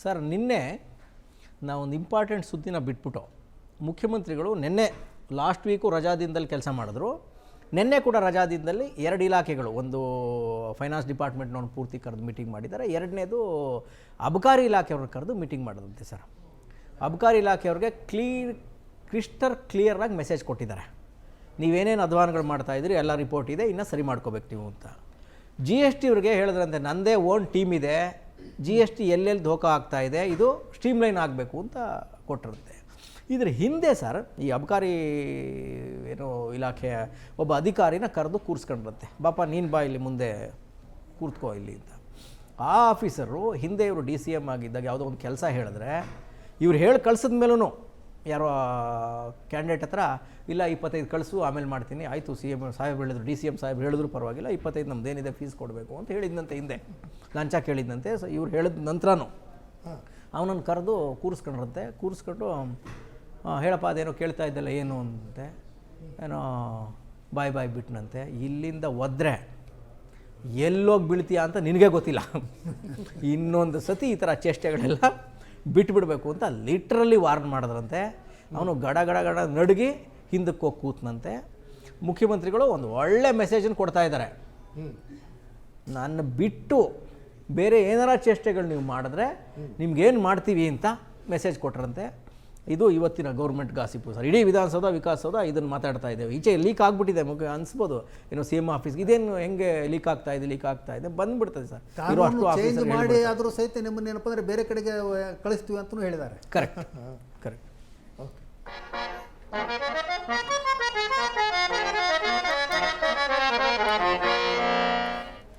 Sir, ನಿನ್ನೆ ನಾವೊಂದು important ಸುದ್ದಿನ ಬಿಟ್ಬಿಟ್ಟು ಮುಖ್ಯಮಂತ್ರಿಗಳು ನಿನ್ನೆ ಲಾಸ್ಟ್ ವೀಕು ರಜಾದಿಂದಲ್ಲಿ ಕೆಲಸ ಮಾಡಿದ್ರು. ನಿನ್ನೆ ಕೂಡ ರಜಾದಿಂದಲ್ಲಿ 2 ಇಲಾಖೆಗಳು, ಒಂದು ಫೈನಾನ್ಸ್ ಡಿಪಾರ್ಟ್ಮೆಂಟ್ನವ್ರು ಪೂರ್ತಿ ಕರೆದು ಮೀಟಿಂಗ್ ಮಾಡಿದ್ದಾರೆ, ಎರಡನೇದು ಅಬಕಾರಿ ಇಲಾಖೆಯವ್ರಿಗೆ ಕರೆದು ಮೀಟಿಂಗ್ ಮಾಡಿದಂತೆ ಸರ್. ಅಬಕಾರಿ ಇಲಾಖೆಯವ್ರಿಗೆ ಕ್ಲಿಯರಾಗಿ ಮೆಸೇಜ್ ಕೊಟ್ಟಿದ್ದಾರೆ. ನೀವೇನೇನು ಅಧ್ವಾನಗಳು ಮಾಡ್ತಾಯಿದ್ರಿ ಎಲ್ಲ ರಿಪೋರ್ಟ್ ಇದೆ, ಇನ್ನೂ ಸರಿ ಮಾಡ್ಕೋಬೇಕು ನೀವು ಅಂತ. GST ಅವ್ರಿಗೆ ಹೇಳಿದ್ರಂತೆ, ನನ್ನದೇ ಓನ್ ಟೀಮ್ ಇದೆ, GST ಎಲ್ಲೆಲ್ಲಿ ಧೋಖಾ ಆಗ್ತಾಯಿದೆ, ಇದು ಸ್ಟ್ರೀಮ್ಲೈನ್ ಆಗಬೇಕು ಅಂತ ಕೊಟ್ಟಿರುತ್ತೆ. ಇದ್ರ ಹಿಂದೆ ಸರ್ ಈ ಅಬಕಾರಿ ಇಲಾಖೆಯ ಒಬ್ಬ ಅಧಿಕಾರಿನ ಕರೆದು ಕೂರಿಸ್ಕೊಂಡ್ರಂತೆ, ಬಾಪ ನೀನು ಬಾ ಇಲ್ಲಿ ಮುಂದೆ ಕೂತ್ಕೋ ಇಲ್ಲಿ ಅಂತ. ಆ ಆಫೀಸರು ಹಿಂದೆ ಇವರು DCM ಆಗಿದ್ದಾಗ ಯಾವುದೋ ಒಂದು ಕೆಲಸ ಹೇಳಿದ್ರೆ ಇವ್ರು ಹೇಳಿ ಕಳ್ಸಿದ ಮೇಲೂ ಯಾರೋ ಕ್ಯಾಂಡಿಡೇಟ್ ಹತ್ರ ಇಲ್ಲ 25 ಕಳಿಸು ಆಮೇಲೆ ಮಾಡ್ತೀನಿ, ಆಯಿತು CM ಸಾಹೇಬ್ ಹೇಳಿದ್ರು, DCM ಸಾಹೇಬ್ ಹೇಳಿದ್ರು ಪರವಾಗಿಲ್ಲ, 25 ನಮ್ಮದೇನಿದೆ ಫೀಸ್ ಕೊಡಬೇಕು ಅಂತ ಹೇಳಿದ್ದಂತೆ, ಹಿಂದೆ ಲಂಚ ಕೇಳಿದ್ದಂತೆ. ಇವ್ರು ಹೇಳಿದ ನಂತರನೂ ಅವನನ್ನು ಕರೆದು ಕೂರಿಸ್ಕೊಂಡ್ರಂತೆ. ಕೂರಿಸ್ಕೊಂಡು ಹೇಳಪ್ಪ ಅದೇನೋ ಕೇಳ್ತಾ ಇದ್ದಲ್ಲ ಏನು ಅಂತೆ, ಏನೋ ಬಾಯ್ ಬಿಟ್ನಂತೆ. ಇಲ್ಲಿಂದ ಒದ್ರೆ ಎಲ್ಲೋಗಿ ಬೀಳ್ತೀಯ ಅಂತ ನಿನಗೆ ಗೊತ್ತಿಲ್ಲ, ಇನ್ನೊಂದು ಸತಿ ಈ ಥರ ಚೇಷ್ಟೆಗಳೆಲ್ಲ ಬಿಟ್ಬಿಡಬೇಕು ಅಂತ ಲಿಟ್ರಲಿ ವಾರ್ನ್ ಮಾಡಿದ್ರಂತೆ. ಅವನು ಗಡ ನಡುಗಿ ಹಿಂದಕ್ಕೆ ಹೋಗಿ ಕೂತ್ನಂತೆ. ಮುಖ್ಯಮಂತ್ರಿಗಳು ಒಂದು ಒಳ್ಳೆ ಮೆಸೇಜನ್ನು ಕೊಡ್ತಾ ಇದ್ದಾರೆ, ನನ್ನ ಬಿಟ್ಟು ಬೇರೆ ಏನಾರ ಚೇಷ್ಟೆಗಳು ನೀವು ಮಾಡಿದ್ರೆ ನಿಮ್ಗೇನು ಮಾಡ್ತೀವಿ ಅಂತ ಮೆಸೇಜ್ ಕೊಟ್ರಂತೆ. ಇದು ಇವತ್ತಿನ ಗೌರ್ಮೆಂಟ್ ಗಾಸಿಪು ಸರ್. ಇಡೀ ವಿಕಾಸಸೌಧ ಇದನ್ನು ಮಾತಾಡ್ತಾ ಇದ್ದೇವೆ. ಈಚೆ ಲೀಕ್ ಆಗಿಬಿಟ್ಟಿದೆ, ಅನಿಸ್ಬೋದು ಏನೋ CM ಆಫೀಸ್ಗೆ ಇದೇನು ಹೆಂಗೆ ಲೀಕ್ ಆಗ್ತಾ ಇದೆ ಬಂದ್ಬಿಡ್ತದೆ ಸರ್. ಇರೋ ಅಷ್ಟು ಚೇಂಜ್ ಮಾಡಿ ಆದರೂ ಸಹಿತ ನಿಮ್ಮನ್ನು ಏನಪ್ಪ ಅಂದರೆ ಬೇರೆ ಕಡೆಗೆ ಕಳಿಸ್ತೀವಿ ಅಂತಲೂ ಹೇಳಿದ್ದಾರೆ. ಕರೆಕ್ಟ್. ಓಕೆ.